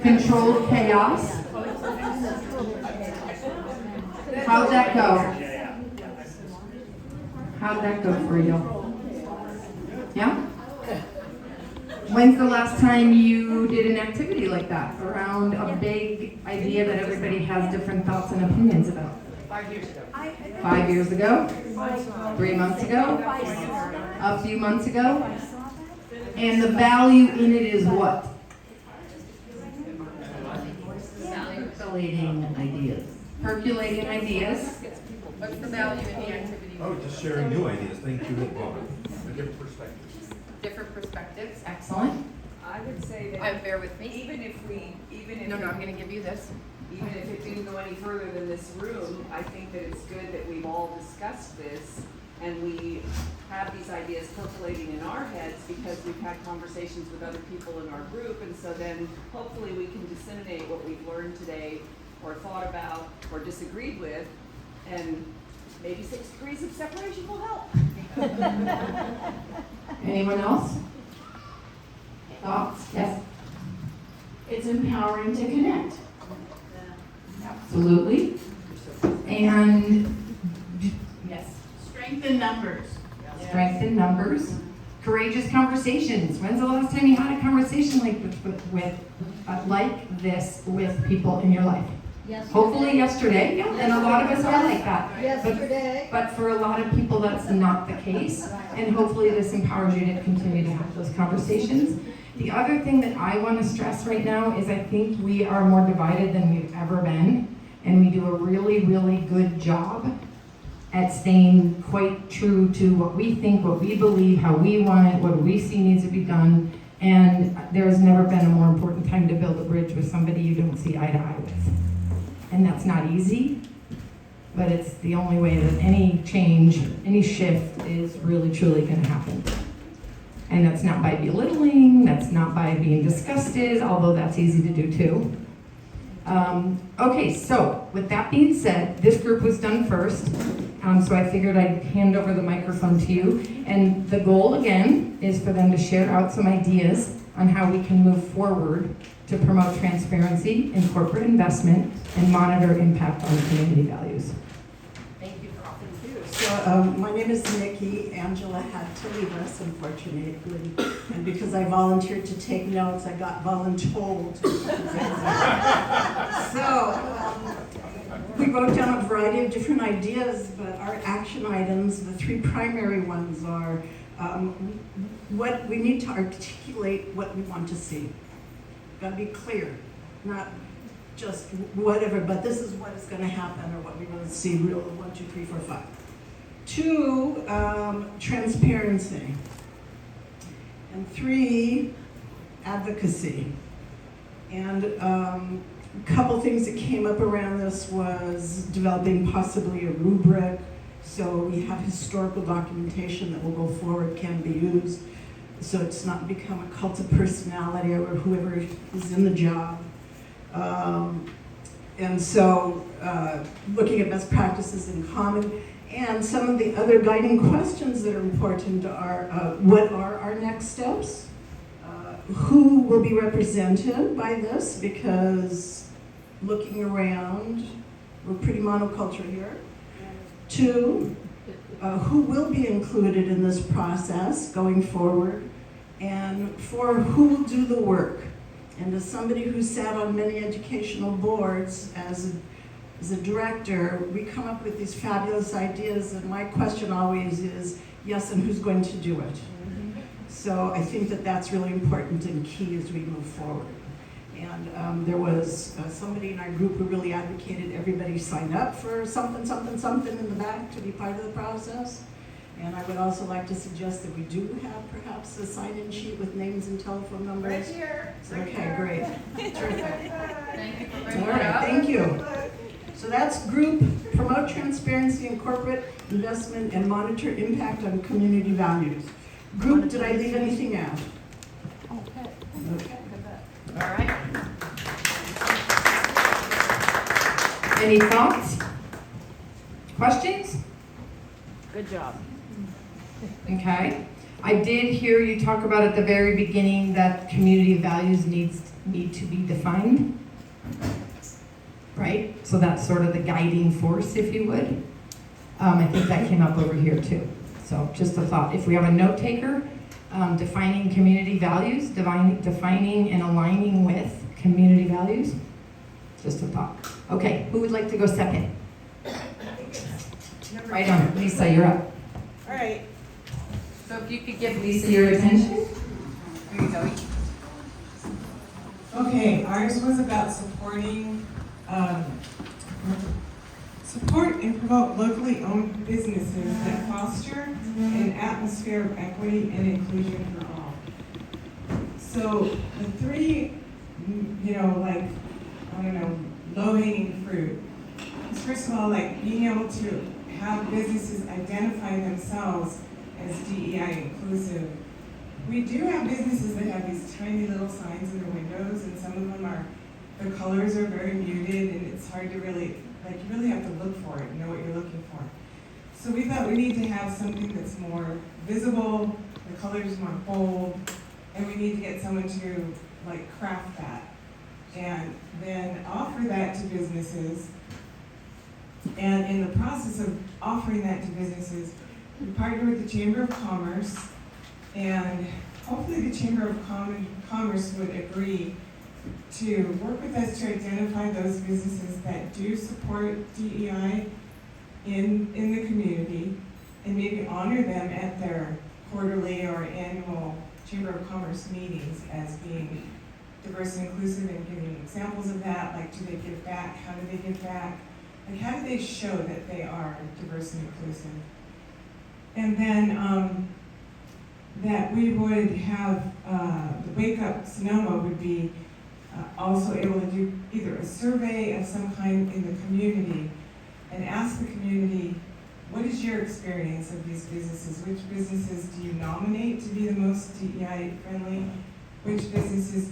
Controlled chaos. How'd that go? How'd that go for you? Yeah? When's the last time you did an activity like that around a big idea that everybody has different thoughts and opinions about? 5 years ago. 5 years ago? 3 months ago? A few months ago? And the value in it is what? Percolating ideas. Percolating ideas. What's the value in the activity? Oh, just sharing new ideas. Thank you, Ron. A different perspective. Different perspectives. Excellent. I would say that Bear with me. even if No, I'm going to give you this. even if it didn't go any further than this room, I think that it's good that we've all discussed this and we have these ideas percolating in our heads because we've had conversations with other people in our group, and so then hopefully we can disseminate what we've learned today or thought about or disagreed with, and maybe 6 degrees of separation will help. Anyone else? Thoughts? Yes? It's empowering to connect. Absolutely. And yes, Strength in numbers. strength in numbers. Courageous conversations. When's the last time you had a conversation like this with people in your life? Hopefully yesterday, yeah, and a lot of us are like that. Yesterday. But for a lot of people, that's not the case. And hopefully this empowers you to continue to have those conversations. The other thing that I want to stress right now is I think we are more divided than we've ever been. And we do a really, really good job at staying quite true to what we think, what we believe, how we want it, what we see needs to be done. And there has never been a more important time to build a bridge with somebody you don't see eye to eye with. And that's not easy, but it's the only way that any change, any shift is really truly going to happen. And that's not by belittling, that's not by being disgusted, although that's easy to do too. Okay, so with that being said, this group was done first, so I figured I'd hand over the microphone to you. And the goal again is for them to share out some ideas on how we can move forward to promote transparency in corporate investment and monitor impact on community values. Thank you for all. So my name is Nikki. Angela had to leave us, unfortunately. And because I volunteered to take notes, I got voluntold. So we wrote down a variety of different ideas, but our action items, the 3 primary ones are what we need to articulate what we want to see. Got to be clear, not just whatever, but this is what is going to happen or what we want to see, real 1, 2, 3, 4, 5. 2, transparency. And 3, advocacy. And a couple things that came up around this was developing possibly a rubric, so we have historical documentation that will go forward, can be used, so it's not become a cult of personality or whoever is in the job. And so looking at best practices in common, and some of the other guiding questions that are important are what are our next steps? Who will be represented by this? Because looking around, we're pretty monoculture here. 2, who will be included in this process going forward? And 4, who will do the work? And as somebody who sat on many educational boards as a director, we come up with these fabulous ideas, and my question always is, yes, and who's going to do it? So I think that that's really important and key as we move forward. And there was somebody in our group who really advocated everybody sign up for something, something, something in the back to be part of the process. And I would also like to suggest that we do have perhaps a sign-in sheet with names and telephone numbers. Right here. Okay, great. Terrific. Thank you for All bringing right, it up. thank you. So that's group, promote transparency in corporate investment and monitor impact on community values. Group, did I leave anything out? Okay. All right. Any thoughts? Questions? Good job. Okay. I did hear you talk about at the very beginning that community values needs need to be defined, right? So that's sort of the guiding force, if you would. I think that came up over here too. So just a thought. If we have a note taker, defining community values, defining and aligning with community values. Just a thought. Okay, who would like to go second? Right on. Lisa, you're up. All right. So if you could give Lisa your attention. There you go. Okay, ours was about supporting, support and promote locally owned businesses that foster an atmosphere of equity and inclusion for all. So the three, low-hanging fruit is first of all, like being able to have businesses identify themselves as DEI inclusive. We do have businesses that have these tiny little signs in their windows, and some of them are, the colors are very muted, and it's hard to really, you really have to look for it and know what you're looking for. So we thought we need to have something that's more visible, the colors more bold, and we need to get someone to craft that and then offer that to businesses. And in the process of offering that to businesses, we partnered with the Chamber of Commerce, and hopefully the Chamber of Commerce would agree to work with us to identify those businesses that do support DEI in the community, and maybe honor them at their quarterly or annual Chamber of Commerce meetings as being diverse and inclusive, and giving examples of that, do they give back, how do they give back, how do they show that they are diverse and inclusive. And then that we would have, the Wake Up Sonoma would be also able to do either a survey of some kind in the community and ask the community, what is your experience of these businesses? Which businesses do you nominate to be the most DEI friendly? Which businesses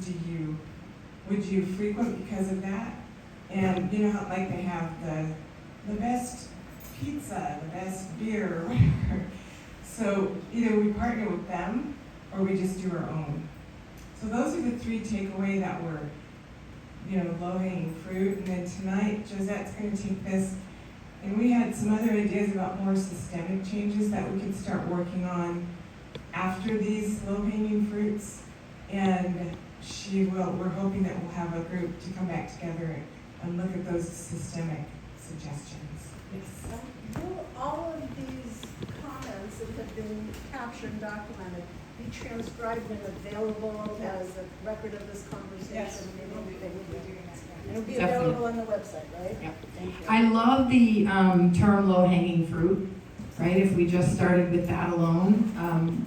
would you frequent because of that? And you know how they have the best pizza, the best beer, or whatever. So either we partner with them or we just do our own. So those are the three takeaway that were, low-hanging fruit. And then tonight, Josette's going to take this, and we had some other ideas about more systemic changes that we could start working on after these low-hanging fruits. And we're hoping that we'll have a group to come back together and look at those systemic suggestions. Yes. Will all of these comments that have been captured and documented be transcribed and available as a record of this conversation? Yes. It'll be Definitely. available on the website, right? Yep. Thank you. I love the term low-hanging fruit, right? If we just started with that alone,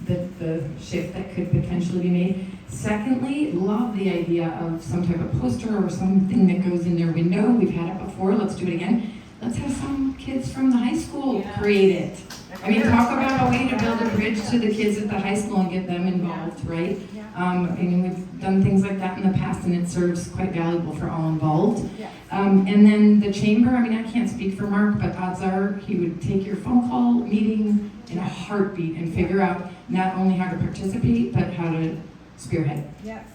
the shift that could potentially be made. Secondly, love the idea of some type of poster or something that goes in their window. We've had it before, let's do it again. Let's have some kids from the high school create it. I mean, talk about a way to build a bridge to the kids at the high school and get them involved, right? We've done things like that in the past, and it serves quite valuable for all involved. And then the chamber, I can't speak for Mark, but odds are he would take your phone call meeting in a heartbeat and figure out not only how to participate, but how to spearhead. Yes.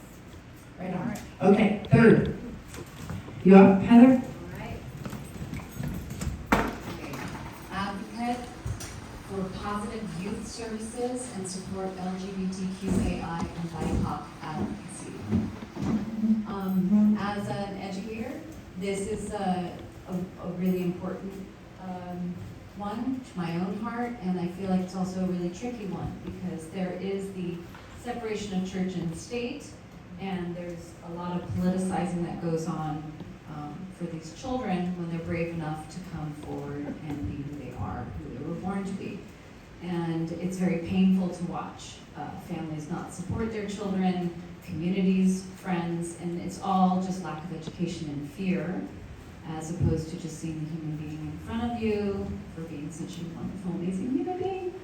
Right on. Okay, third. You up, Heather? Advocate for positive youth services and support LGBTQAI and BIPOC advocacy. As an educator, this is a really important one to my own heart, and I feel like it's also a really tricky one because there is the separation of church and state, and there's a lot of politicizing that goes on for these children when they're brave enough to come forward and be who they are, who they were born to be. And it's very painful to watch families not support their children, communities, friends, and it's all just lack of education and fear, as opposed to just seeing the human being in front of you for being such a wonderful, amazing human being.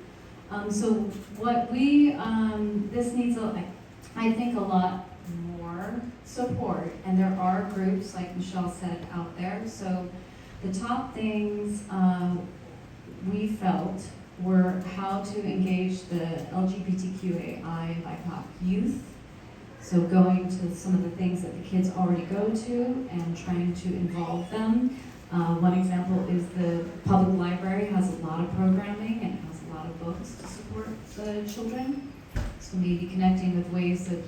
So what this needs, I think, a lot more support, and there are groups, like Michelle said, out there. So the top things we felt were how to engage the LGBTQAI BIPOC youth. So going to some of the things that the kids already go to and trying to involve them. One example is the public library has a lot of programming and has a lot of books to support the children. So maybe connecting with ways that,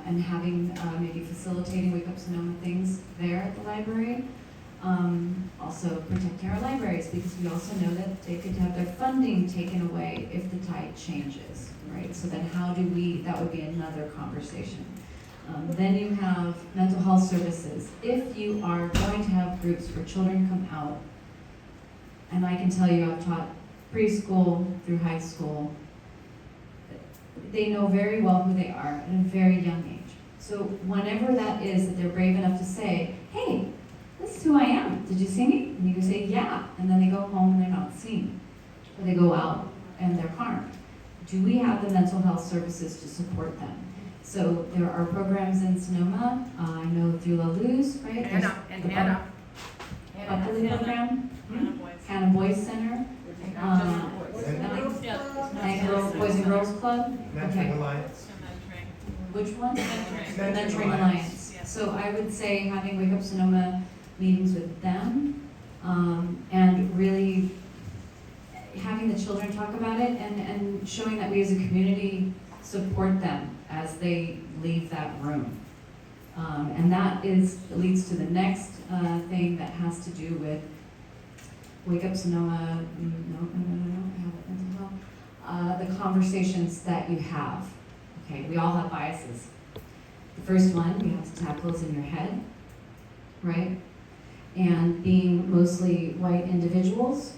and having maybe facilitating Wake Up Sonoma things there at the library. Also protecting our libraries, because we also know that they could have their funding taken away if the tide changes, right? So then how do we, that would be another conversation. Then you have mental health services. If you are going to have groups where children come out, and I can tell you I've taught preschool through high school, they know very well who they are at a very young age. So whenever that is that they're brave enough to say, hey, this is who I am. Did you see me? And you can say, yeah. And then they go home and they're not seen. Or they go out and they're harmed. Do we have the mental health services to support them? So there are programs in Sonoma. I know through La Luz, right? Hannah. Buckley program. Hannah Boys. Hannah Boys Center. Night Girls, Boys and Girls Club. Okay. Alliance. Which one? Mentoring Mentoring Alliance. So I would say having Wake Up Sonoma meetings with them, and really having the children talk about it and showing that we as a community support them as they leave that room. And that leads to the next thing that has to do with Wake Up Sonoma, I have it mental health. The conversations that you have. Okay, we all have biases. The first one, you have to tackle is in your head, right? And being mostly white individuals,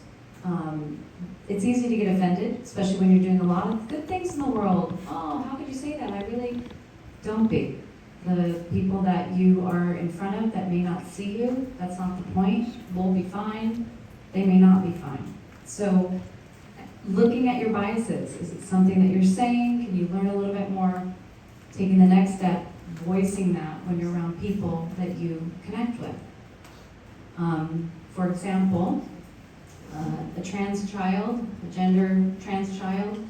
it's easy to get offended, especially when you're doing a lot of good things in the world. Oh, how could you say that? I really don't be. The people that you are in front of that may not see you, that's not the point. We'll be fine. They may not be fine. So looking at your biases, is it something that you're saying? Can you learn a little bit more? Taking the next step, voicing that when you're around people that you connect with. For example, a trans child, a gender trans child,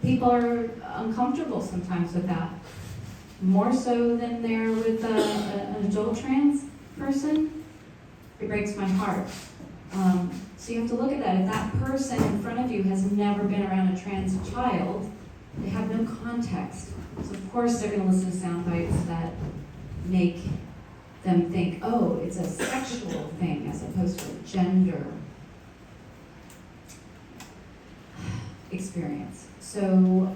people are uncomfortable sometimes with that. More so than they're with an adult trans person. It breaks my heart. So you have to look at that. If that person in front of you has never been around a trans child, they have no context. So of course they're going to listen to sound bites that make them think, oh, it's a sexual thing as opposed to a gender experience. So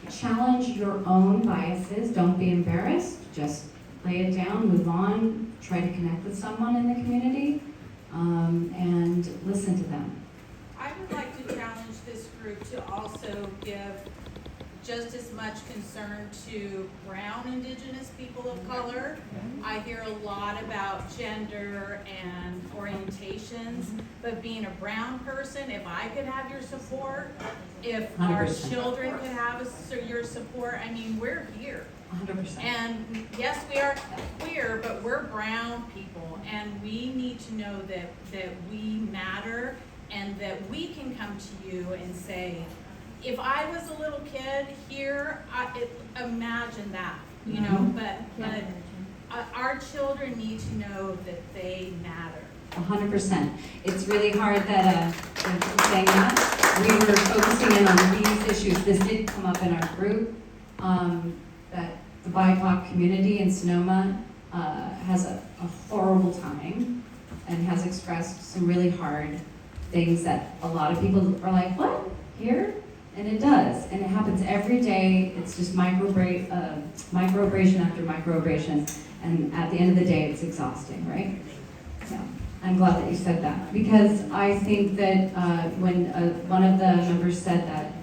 challenge your own biases. Don't be embarrassed. Just lay it down, move on, try to connect with someone in the community, and listen to them. I would like to challenge this group to also give just as much concern to brown indigenous people of color. I hear a lot about gender and orientations, but being a brown person, if I could have your support, if our 100%. children could have your support, I mean, we're here. 100%. And yes, we are queer, but we're brown people, and we need to know that we matter and that we can come to you and say, if I was a little kid here, imagine that, you know, but our children need to know that they matter. 100%. It's really hard that, saying that, we were focusing in on these issues. This did come up in our group, that the BIPOC community in Sonoma has a horrible time and has expressed some really hard things that a lot of people are like, what? Here? And it does, and it happens every day. It's just microaggression after microaggression, and at the end of the day, it's exhausting, right? So I'm glad that you said that, because I think that when one of the members said that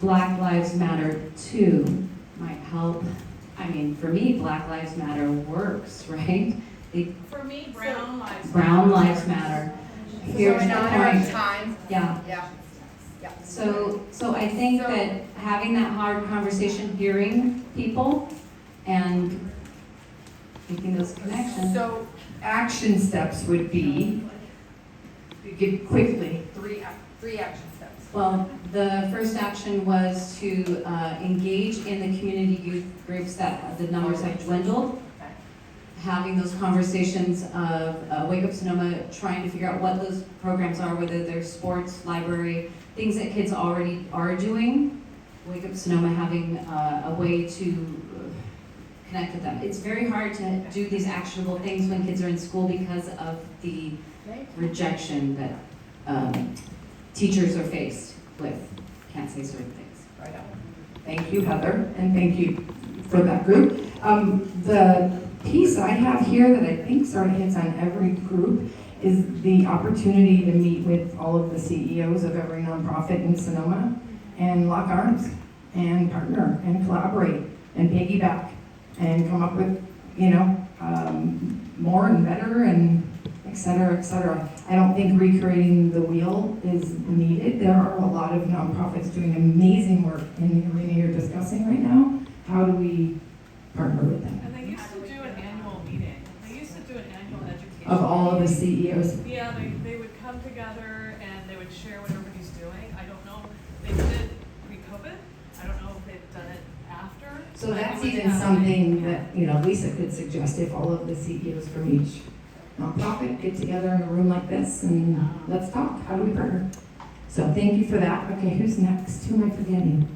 Black Lives Matter too might help. I mean, for me, Black Lives Matter works, right? For me, brown lives matter. Here's the point. Yeah. So I think that having that hard conversation, hearing people, and making those connections. So action steps would be, give quickly, Three action steps. Well, the first action was to engage in the community youth groups that the numbers have dwindled. Having those conversations of Wake Up Sonoma, trying to figure out what those programs are, whether they're sports, library, things that kids already are doing. Wake Up Sonoma having a way to connect with them. It's very hard to do these actionable things when kids are in school because of the rejection that teachers are faced with. Can't say certain things. Right on. Thank you, Heather, and thank you for that group. The piece I have here that I think sort of hits on every group is the opportunity to meet with all of the CEOs of every nonprofit in Sonoma and lock arms and partner and collaborate and piggyback and come up with, more and better and et cetera, et cetera. I don't think recreating the wheel is needed. There are a lot of nonprofits doing amazing work in the arena you're discussing right now. How do we partner with them? And they used to do an annual meeting. They used to do an annual education. Of all of the CEOs? Yeah, they would come together and they would share what everybody's doing. I don't know, they did it pre-COVID. I don't know if they've done it after. So but that's it was even happening. something that, Lisa could suggest if all of the CEOs from each nonprofit get together in a room like this and let's talk. How do we partner? So thank you for that. Okay, who's next? Who am I forgetting?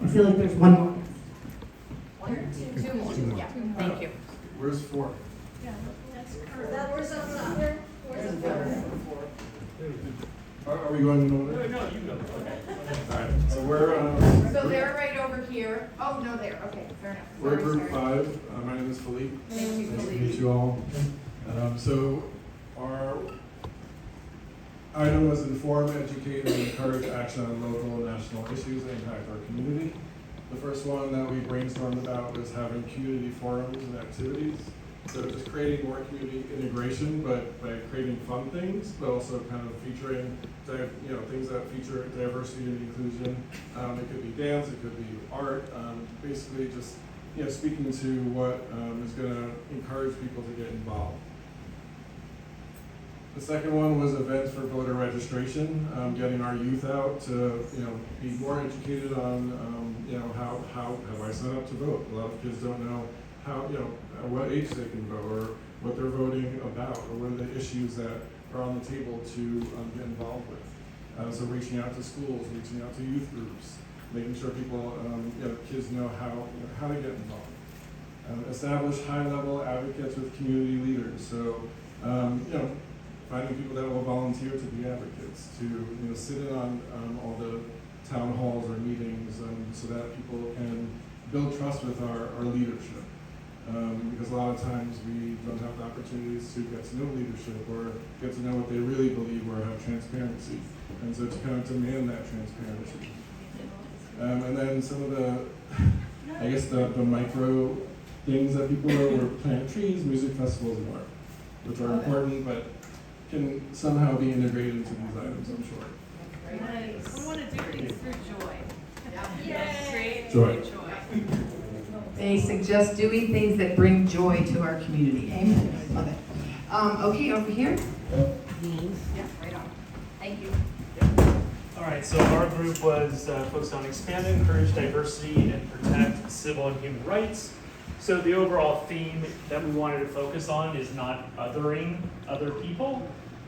I feel like there's one more. Two more. Yeah, thank you. Where's 4? Is that where's that? Where's the Are we going in order? No, you go. Okay. All right, so we're, So they're right over here. Oh, no, there. Okay, fair enough. we're Sorry, group sorry. 5. My name is Philippe. Thank you, Nice to Philippe. meet you all. So our item was inform, educate, and encourage action on local and national issues that impact our community. The first one that we brainstormed about was having community forums and activities. So just creating more community integration, but by creating fun things, but also kind of featuring, things that feature diversity and inclusion. It could be dance, it could be art, basically just, speaking to what is gonna encourage people to get involved. The second one was events for voter registration, getting our youth out to, be more educated on, how have I signed up to vote? A lot of kids don't know how, at what age they can vote, or what they're voting about, or what are the issues that are on the table to get involved with. So reaching out to schools, reaching out to youth groups, making sure people, kids know how to get involved. Establish high-level advocates with community leaders. So, finding people that will volunteer to be advocates, to sit in on all the town halls or meetings, so that people can build trust with our leadership. Because a lot of times we don't have the opportunities to get to know leadership or get to know what they really believe or have transparency. And so to kind of demand that transparency. And then some of the micro things that people are, were plant trees, music festivals, and art, which are important, but can somehow be integrated into these items, I'm sure. Nice. We want to do things through joy. Yay. Create Joy. They suggest doing things that bring joy to our community. Amen. Love it. Okay, over here. Yeah, right on. Thank you. All right, so our group was focused on expand and encourage diversity and protect civil and human rights. So the overall theme that we wanted to focus on is not othering other people.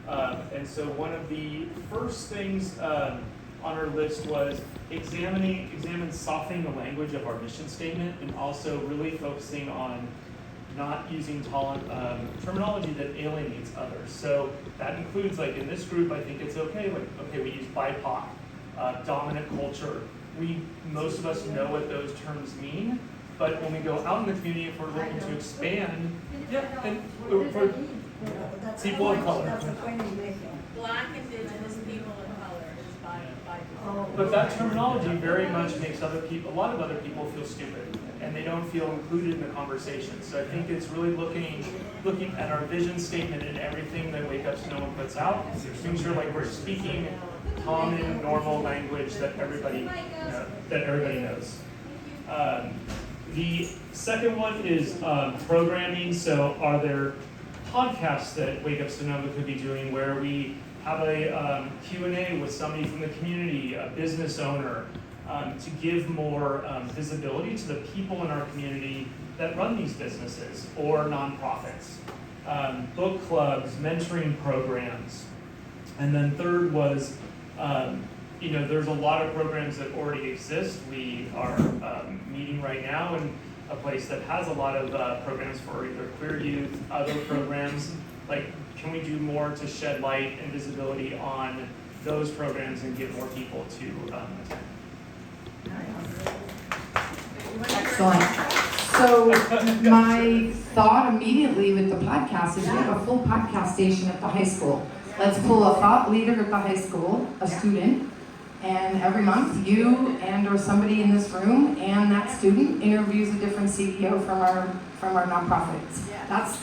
And so one of the first things on our list was examine softening the language of our mission statement, and also really focusing on not using terminology that alienates others. So that includes, like in this group, I think it's okay, we use BIPOC, dominant culture. Most of us know what those terms mean, but when we go out in the community, if we're looking to expand, for people of color. That's the point I'm making. Black, indigenous people of color is by But that terminology very much makes a lot of other people feel stupid, and they don't feel included in the conversation. So I think it's really looking at our vision statement and everything that Wake Up Sonoma puts out, making sure like we're speaking common, normal language that everybody knows. The second one is programming. So are there podcasts that Wake Up Sonoma could be doing where we have a Q&A with somebody from the community, a business owner, to give more visibility to the people in our community that run these businesses or nonprofits. Book clubs, mentoring programs. And then third was, there's a lot of programs that already exist. We are meeting right now in a place that has a lot of programs for either queer youth, other programs. Like, can we do more to shed light and visibility on those programs and get more people to attend? Excellent. So my thought immediately with the podcast is we have a full podcast station at the high school. Let's pull a thought leader at the high school, a student, and every month you and or somebody in this room and that student interviews a different CEO from our nonprofits. That's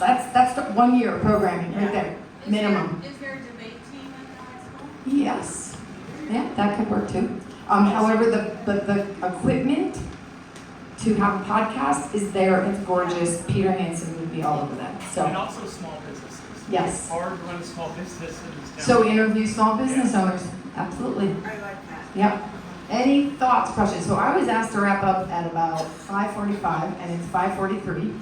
the 1 year programming right there, minimum. Is there a debate team at the high school? Yes, yeah, that could work too. However, the equipment to have a podcast is there. It's gorgeous. Peter Hansen would be all over that. So. And also small businesses. Yes. It's hard to run a small business in this town. So interview small business owners. Absolutely. I like that. Yep. Any thoughts, questions? So I was asked to wrap up at about 5:45, and it's 5:43.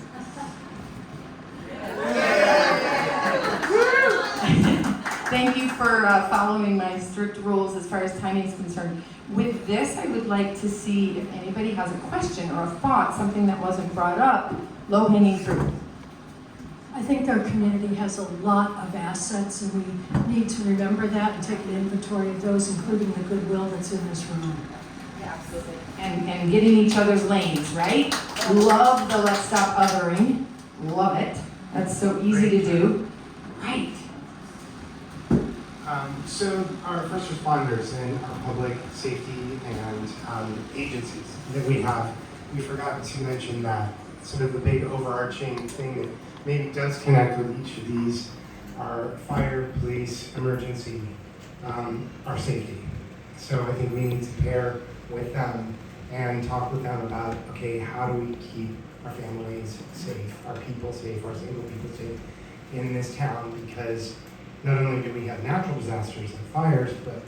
Thank you for following my strict rules as far as timing is concerned. With this, I would like to see if anybody has a question or a thought, something that wasn't brought up, low-hanging fruit. I think our community has a lot of assets, and we need to remember that and take an inventory of those, including the goodwill that's in this room. Yeah, absolutely. And getting each other's lanes, right? Love the let's stop othering. Love it. That's so easy to do. Right. So our first responders and our public safety and agencies that we have, we forgot to mention that sort of the big overarching thing that maybe does connect with each of these are fire, police, emergency, our safety. So I think we need to pair with them and talk with them about, okay, how do we keep our families safe, our people safe, our single people safe in this town? Because not only do we have natural disasters like fires, but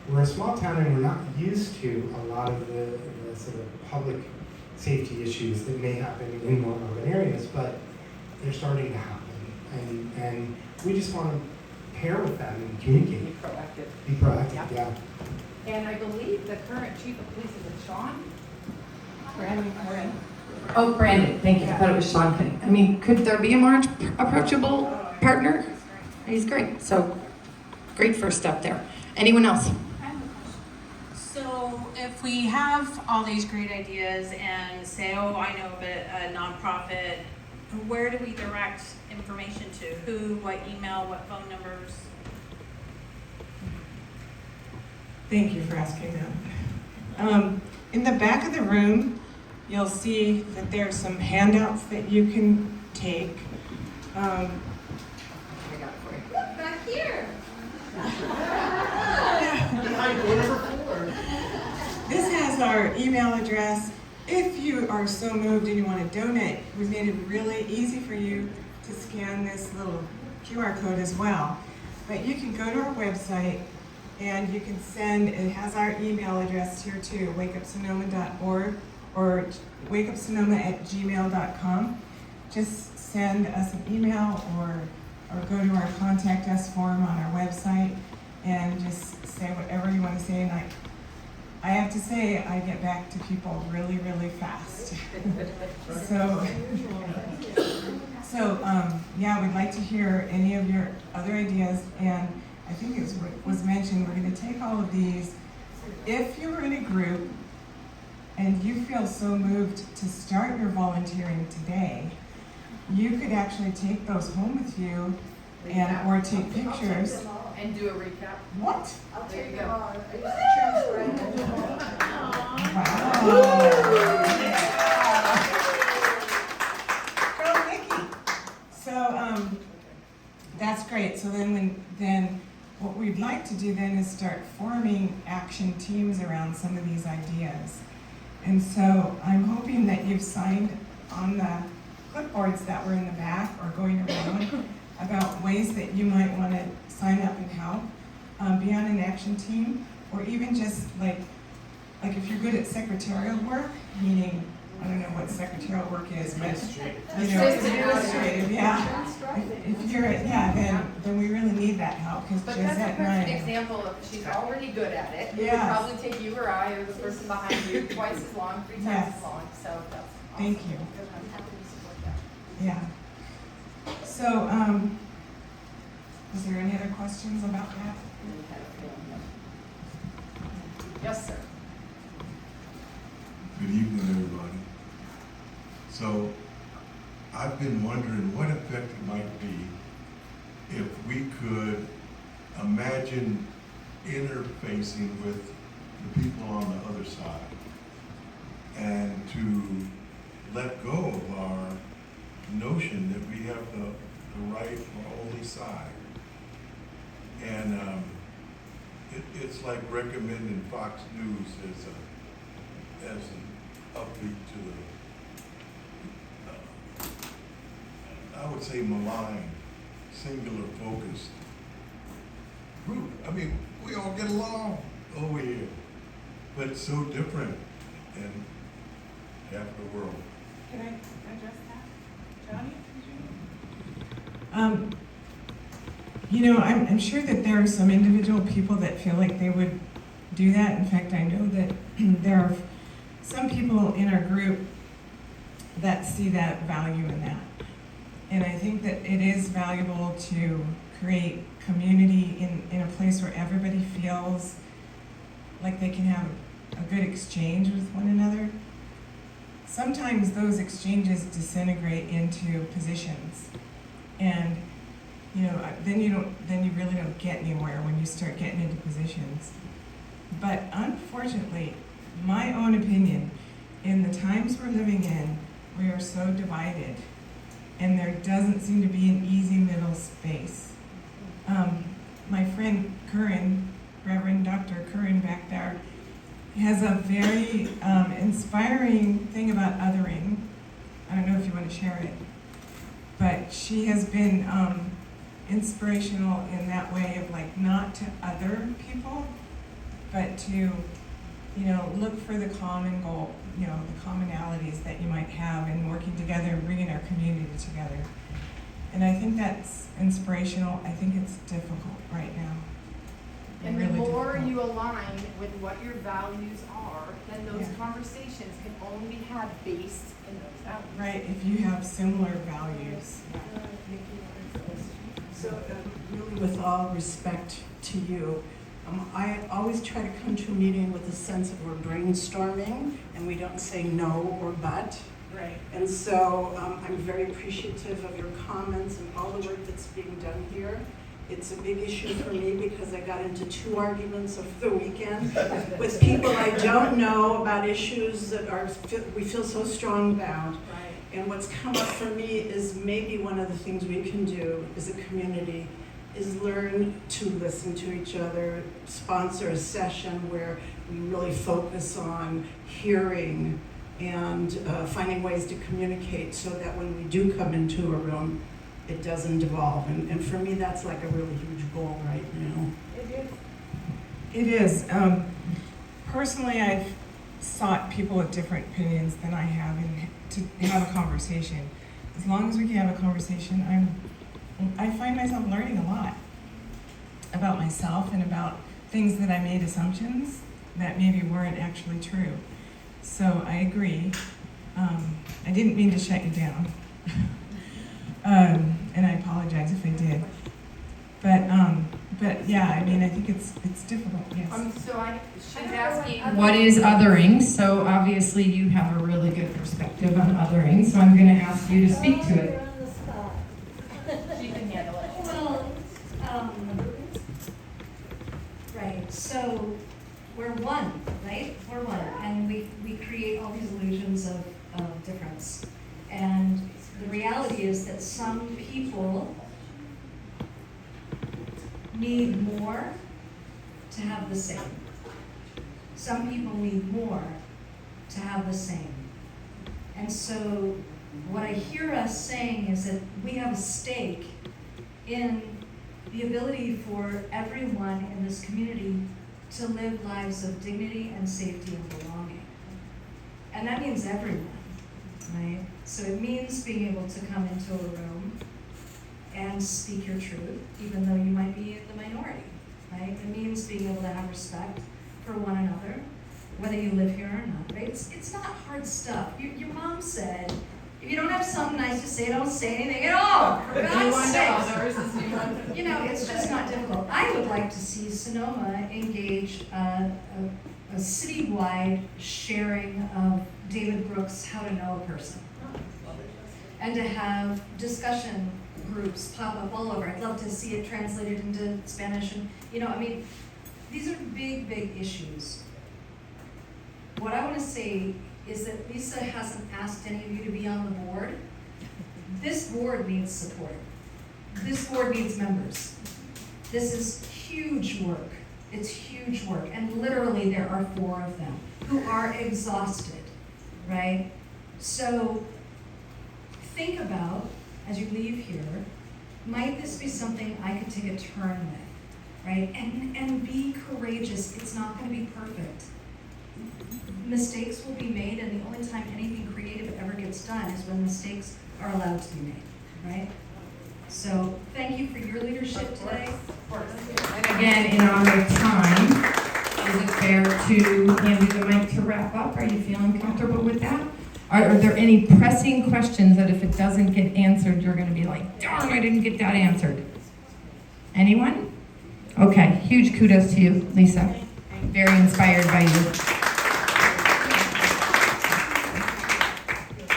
we're a small town and we're not used to a lot of the sort of public safety issues that may happen in more urban areas, but they're starting to happen. And we just want to pair with them and communicate. Be proactive. Be proactive, yeah. And I believe the current chief of police is Sean? Brandon. Oh, Brandon, thank you. I thought it was Sean. I mean, could there be a more approachable partner? He's great. So, great first step there. Anyone else? So if we have all these great ideas and say, oh, I know of a nonprofit, where do we direct information to? Who, what email, what phone numbers? Thank you for asking that. In the back of the room, you'll see that there's some handouts that you can take. Look, back here. This has our email address. If you are so moved and you want to donate, we've made it really easy for you to scan this little QR code as well. But you can go to our website and you can send, it has our email address here too, wakeupsonoma.org or wakeupsonoma@gmail.com. Just send us an email or go to our contact us form on our website and just say whatever you want to say. And I have to say, I get back to people really, really fast. Yeah, we'd like to hear any of your other ideas. And I think it was mentioned, we're going to take all of these. If you were in a group and you feel so moved to start your volunteering today, you could actually take those home with you or take pictures. And do a recap. What? I'll There take you them go. all. I used to transcribe them. Wow. Go, Nikki. So that's great. So then what we'd like to do then is start forming action teams around some of these ideas. And so I'm hoping that you've signed on the clipboards that were in the back or going around about ways that you might want to sign up and help, be on an action team, or even just like if you're good at secretarial work, meaning, I don't know what secretarial work is, but administrative, yeah. If you're, then we really need that help, because But that's a Gisette and I. perfect example of she's already good at it. It would Yes. probably take you or I or the person behind you twice as long, 3 times Yes. as long, so that's awesome. Thank you. I'm happy to support that. Yeah. So, is there any other questions about that? Yes, sir. Good evening, everybody. So, I've been wondering what effect it might be if we could imagine interfacing with the people on the other side and to let go of our notion that we have the right or only side. And it's like recommending Fox News as an upbeat to the, I would say malign, singular focused group. I mean, we all get along over here, but it's so different in half the world. Can I address that? Johnny, I'm sure that there are some individual people that feel like they would do that. In fact, I know that there are some people in our group that see that value in that. And I think that it is valuable to create community in a place where everybody feels like they can have a good exchange with one another. Sometimes those exchanges disintegrate into positions, and then you really don't get anywhere when you start getting into positions. But unfortunately, my own opinion, in the times we're living in, we are so divided, and there doesn't seem to be an easy middle space. My friend Curran, Reverend Dr. Curran back there, has a very inspiring thing about othering. I don't know if you want to share it, but she has been inspirational in that way of like not to other people, but to look for the common goal, the commonalities that you might have in working together and bringing our community together. And I think that's inspirational. I think it's difficult right now. And Really the more difficult. you align with what your values are, then those conversations can only be had based in those values. Right, if you have similar values. So, really, with all respect to you, I always try to come to a meeting with a sense of we're brainstorming and we don't say no or but. Right. And so I'm very appreciative of your comments and all the work that's being done here. It's a big issue for me because I got into 2 arguments over the weekend with people I don't know about issues that we feel so strong about. Right. And what's come up for me is maybe one of the things we can do as a community is learn to listen to each other, sponsor a session where we really focus on hearing and finding ways to communicate so that when we do come into a room, it doesn't devolve. And for me, that's like a really huge goal right now. It is. Personally, I've sought people with different opinions than I have to have a conversation. As long as we can have a conversation, I find myself learning a lot about myself and about things that I made assumptions that maybe weren't actually true. So I agree. I didn't mean to shut you down. And I apologize if I did. But yeah, I mean, I think it's difficult, yes. She's asking, what is othering? So obviously you have a really good perspective on othering, so I'm going to ask you to speak to it. She can handle it. Well, right, so we're one, right? We're one, and we create all these illusions of difference. And the reality is that some people need more to have the same. Some people need more to have the same. And so what I hear us saying is that we have a stake in the ability for everyone in this community to live lives of dignity and safety and belonging. And that means everyone, right? So it means being able to come into a room and speak your truth, even though you might be the minority, right? It means being able to have respect for one another, whether you live here or not, right? It's not hard stuff. Your mom said, if you don't have something nice to say, don't say anything at all. For God's sake. You know, it's just not difficult. I would like to see Sonoma engage a citywide sharing of David Brooks' How to Know a Person. And to have discussion groups pop up all over. I'd love to see it translated into Spanish. And, you know, I mean, these are big, big issues. What I want to say is that Lisa hasn't asked any of you to be on the board. This board needs support. This board needs members. This is huge work. It's huge work. And literally there are 4 of them who are exhausted, right? So think about, as you leave here, might this be something I could take a turn with, right? And be courageous. It's not going to be perfect. Mistakes will be made, and the only time anything creative ever gets done is when mistakes are allowed to be made, right? So thank you for your leadership today. And again, in honor of time, is it fair to hand you the mic to wrap up? Are you feeling comfortable with that? Are there any pressing questions that if it doesn't get answered, you're going to be like, darn, I didn't get that answered? Anyone? Okay, huge kudos to you, Lisa. Very inspired by you.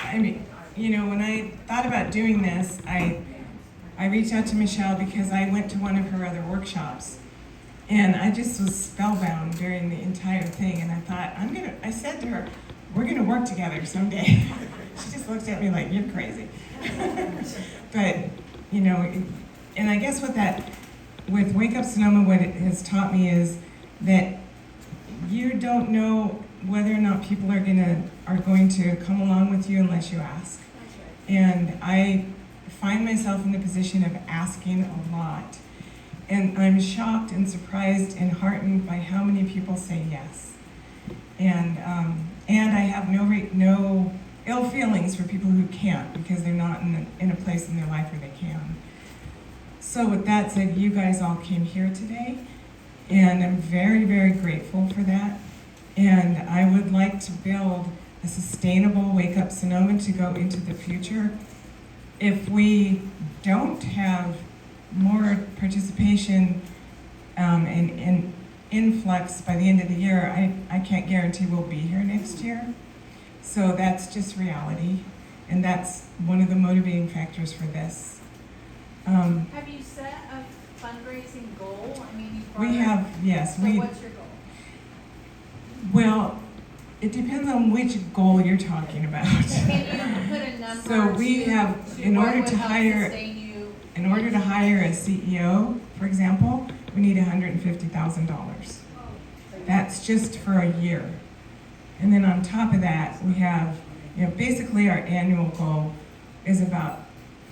I mean, you know, when I thought about doing this, I reached out to Michelle because I went to one of her other workshops. And I just was spellbound during the entire thing. And I thought, I said to her, we're gonna work together someday. She just looked at me like, you're crazy. But, you know, and I guess with Wake Up Sonoma, what it has taught me is that you don't know whether or not people are going to come along with you unless you ask. And I find myself in the position of asking a lot. And I'm shocked and surprised and heartened by how many people say yes. And I have no ill feelings for people who can't, because they're not in a place in their life where they can. So with that said, you guys all came here today, and I'm very, very grateful for that. And I would like to build a sustainable Wake Up Sonoma to go into the future. If we don't have more participation and influx by the end of the year, I can't guarantee we'll be here next year. So that's just reality, and that's one of the motivating factors for this. Have you set a fundraising goal? I mean, we have, yes. So what's your goal? Well, it depends on which goal you're talking about. Can you put a number? So we have, in order to hire a CEO, for example, we need $150,000. That's just for a year. And then on top of that, we have, basically our annual goal is about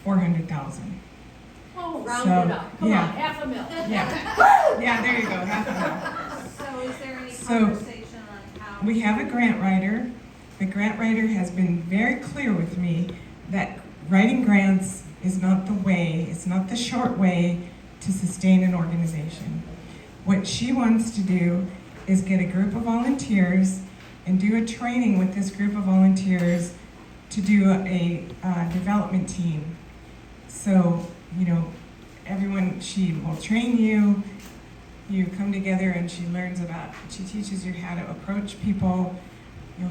$400,000. Oh, round it up. Come on, $500,000. Yeah, there you go, $500,000. So is there any conversation on how? We have a grant writer. The grant writer has been very clear with me that writing grants is not the way, it's not the short way to sustain an organization. What she wants to do is get a group of volunteers and do a training with this group of volunteers to do a development team. So, everyone, she will train you, you come together and she teaches you how to approach people,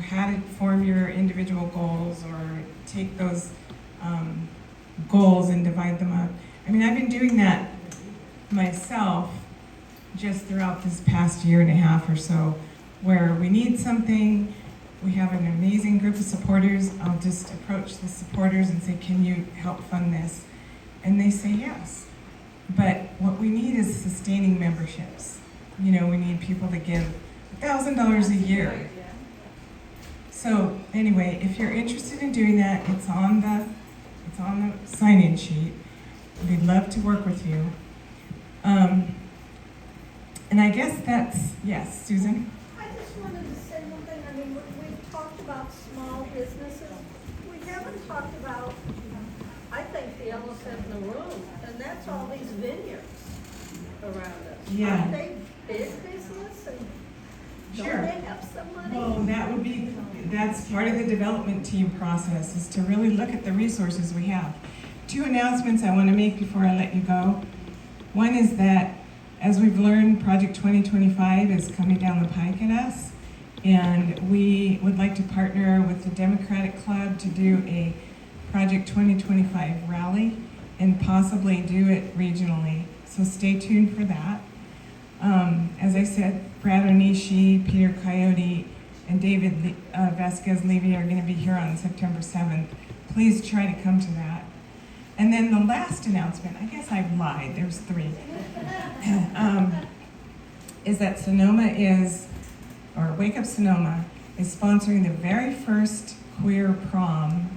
how to form your individual goals or take those goals and divide them up. I mean, I've been doing that myself just throughout this past year and a half or so, where we need something, we have an amazing group of supporters, I'll just approach the supporters and say, can you help fund this? And they say yes. But what we need is sustaining memberships. We need people to give $1,000 a year. So anyway, if you're interested in doing that, it's on the sign-in sheet. We'd love to work with you. And I guess that's, yes, Susan? I just wanted to say one thing. I mean, we've talked about small businesses. We haven't talked about, I think, the elephant in the room, and that's all these vineyards around us. Yeah. Aren't they big business, and Sure. don't they have some money? Well, that's part of the development team process, is to really look at the resources we have. 2 announcements I want to make before I let you go. One is that, as we've learned, Project 2025 is coming down the pike at us, and we would like to partner with the Democratic Club to do a Project 2025 rally and possibly do it regionally. So stay tuned for that. As I said, Brad Onishi, Peter Coyote, and David Vasquez-Levy are going to be here on September 7th. Please try to come to that. And then the last announcement, I guess I've lied, there's 3, is that Sonoma Wake Up Sonoma is sponsoring the very first queer prom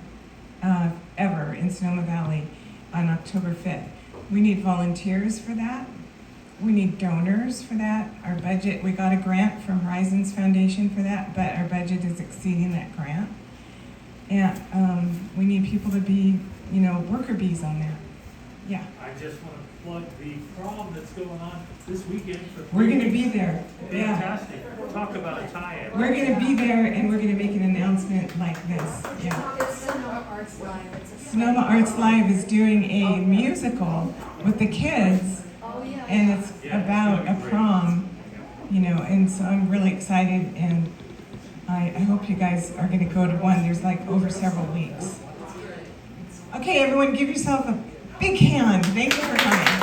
ever in Sonoma Valley on October 5th. We need volunteers for that. We need donors for that. Our budget, we got a grant from Horizons Foundation for that, but our budget is exceeding that grant. And we need people to be, worker bees on that. Yeah. I just want to plug the prom that's going on this weekend. We're going to be there. Yeah. Fantastic. Talk about a tie-in. We're going to be there, and we're going to make an announcement like this. Yeah. It's Sonoma Arts Live. Sonoma Arts Live is doing a musical with the kids, and it's about a prom, and so I'm really excited, and I hope you guys are going to go to one. There's over several weeks. Okay, everyone, give yourself a big hand. Thank you for coming.